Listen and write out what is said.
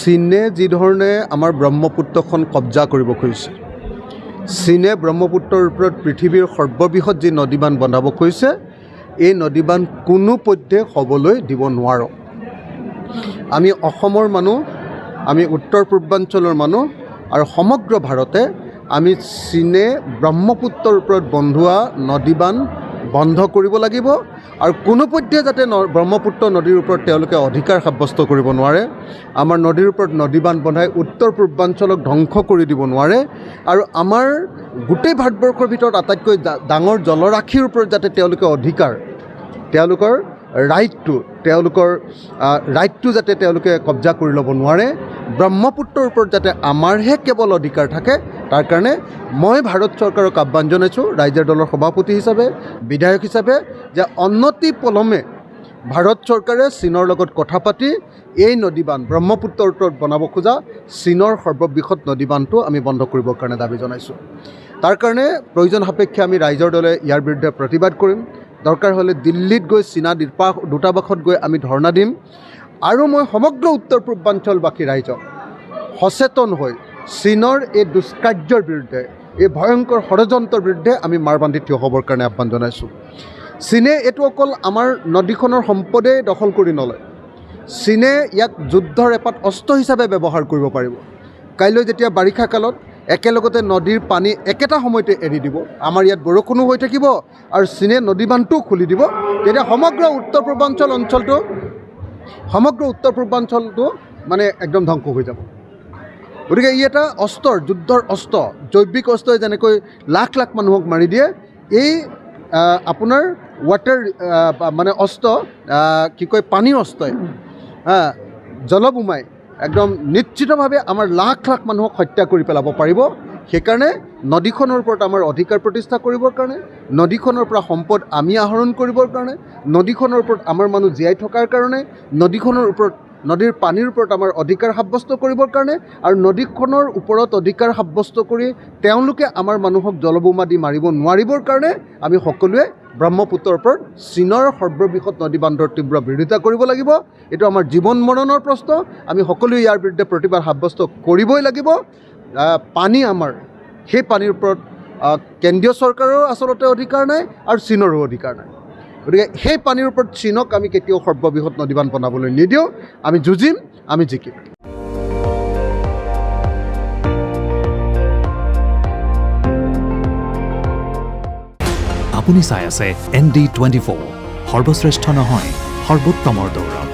চীনে যি ধৰণে আমাৰ ব্ৰহ্মপুত্ৰখন কব্জা কৰিব খুজিছে, চীনে ব্ৰহ্মপুত্ৰৰ ওপৰত পৃথিৱীৰ সৰ্ববৃহৎ যি নদীবান্ধ বনাব খুজিছে, এই নদীবান্ধ কোনোপধ্যে হ'বলৈ দিব নোৱাৰোঁ। আমি অসমৰ মানুহ, আমি উত্তৰ পূৰ্বাঞ্চলৰ মানুহ আৰু সমগ্ৰ ভাৰতে আমি চীনে ব্ৰহ্মপুত্ৰৰ ওপৰত বন্ধোৱা নদীবান্ধ বন্ধ কৰিব লাগিব আৰু কোনোপধ্যে যাতে ব্ৰহ্মপুত্ৰ নদীৰ ওপৰত তেওঁলোকে অধিকাৰ সাব্যস্ত কৰিব নোৱাৰে, আমাৰ নদীৰ ওপৰত নদীবান্ধ বনাই উত্তৰ পূৰ্বাঞ্চলক ধ্বংস কৰি দিব নোৱাৰে আৰু আমাৰ গোটেই ভাৰতবৰ্ষৰ ভিতৰত আটাইতকৈ ডাঙৰ জলৰাশিৰ ওপৰত যাতে তেওঁলোকে অধিকাৰ, তেওঁলোকৰ ৰাইটটো যাতে তেওঁলোকে কব্জা কৰি ল'ব নোৱাৰে, ব্ৰহ্মপুত্ৰৰ ওপৰত যাতে আমাৰহে কেৱল অধিকাৰ থাকে, তাৰ কাৰণে মই ভাৰত চৰকাৰক আহ্বান জনাইছোঁ, ৰাইজৰ দলৰ সভাপতি হিচাপে, বিধায়ক হিচাপে, যে অনতিপলমে ভাৰত চৰকাৰে চীনৰ লগত কথা পাতি এই নদীবান্ধ ব্ৰহ্মপুত্ৰৰ ওপৰত বনাব খোজা চীনৰ সৰ্ববৃহৎ নদীবান্ধটো আমি বন্ধ কৰিবৰ কাৰণে দাবী জনাইছোঁ। তাৰ কাৰণে প্ৰয়োজন সাপেক্ষে আমি ৰাইজৰ দলে ইয়াৰ বিৰুদ্ধে প্ৰতিবাদ কৰিম। দৰকাৰ হ'লে দিল্লীত গৈ চীনা দূতাবাসত গৈ আমি ধৰ্ণা দিম আৰু মই সমগ্ৰ উত্তৰ পূৰ্বাঞ্চলবাসী ৰাইজক সচেতন হৈ চীনৰ এই দুষ্কাৰ্যৰ বিৰুদ্ধে, এই ভয়ংকৰ ষড়যন্ত্ৰৰ বিৰুদ্ধে আমি মাৰবান্ধি থিয় হ'বৰ কাৰণে আহ্বান জনাইছোঁ। চীনে এইটো অকল আমাৰ নদীখনৰ সম্পদেই দখল কৰি নলয়, চীনে ইয়াক যুদ্ধৰ এপাত অস্ত্ৰ হিচাপে ব্যৱহাৰ কৰিব পাৰিব। কাইলৈ যেতিয়া বাৰিষা কালত একেলগতে নদীৰ পানী একেটা সময়তে এৰি দিব, আমাৰ ইয়াত বৰষুণো হৈ থাকিব আৰু চীনে নদীবান্ধটোও খুলি দিব, তেতিয়া সমগ্ৰ উত্তৰ পূৰ্বাঞ্চলটো মানে একদম ধ্বংস হৈ যাব। গতিকে ই এটা অস্ত্ৰ, যুদ্ধৰ অস্ত্ৰ, জৈৱিক অস্ত্ৰই যেনেকৈ লাখ লাখ মানুহক মাৰি দিয়ে, এই আপোনাৰ মানে অস্ত্ৰ পানীৰ অস্ত্ৰই জলবোমাই একদম নিশ্চিতভাৱে আমাৰ লাখ লাখ মানুহক হত্যা কৰি পেলাব পাৰিব। সেইকাৰণে নদীখনৰ ওপৰত আমাৰ অধিকাৰ প্ৰতিষ্ঠা কৰিবৰ কাৰণে, নদীখনৰ পৰা সম্পদ আমি আহৰণ কৰিবৰ কাৰণে, নদীখনৰ ওপৰত আমাৰ মানুহ জীয়াই থকাৰ কাৰণে, নদীৰ পানীৰ ওপৰত আমাৰ অধিকাৰ সাব্যস্ত কৰিবৰ কাৰণে আৰু নদীখনৰ ওপৰত অধিকাৰ সাব্যস্ত কৰি তেওঁলোকে আমাৰ মানুহক জলবোমা দি মাৰিব নোৱাৰিবৰ কাৰণে আমি সকলোৱে ব্ৰহ্মপুত্ৰৰ ওপৰত চীনৰ সৰ্ববৃহৎ নদীবান্ধৰ তীব্ৰ বিৰোধিতা কৰিব লাগিব। এইটো আমাৰ জীৱন মৰণৰ প্ৰশ্ন, আমি সকলোৱে ইয়াৰ বিৰুদ্ধে প্ৰতিবাদ সাব্যস্ত কৰিবই লাগিব। পানী আমাৰ, সেই পানীৰ ওপৰত কেন্দ্ৰীয় চৰকাৰৰো আচলতে অধিকাৰ নাই আৰু চীনৰো অধিকাৰ নাই। গতিকে সেই পানীৰ ওপৰত চীনক আমি কেতিয়াও সৰ্ববৃহৎ নদীবান্ধ বনাবলৈ নিদিওঁ। আমি যুঁজিম, আমি জিকিম। আপুনি চাই আছে ND24, সৰ্বশ্ৰেষ্ঠ নহয়, সৰ্বোত্তমৰ দৌৰ।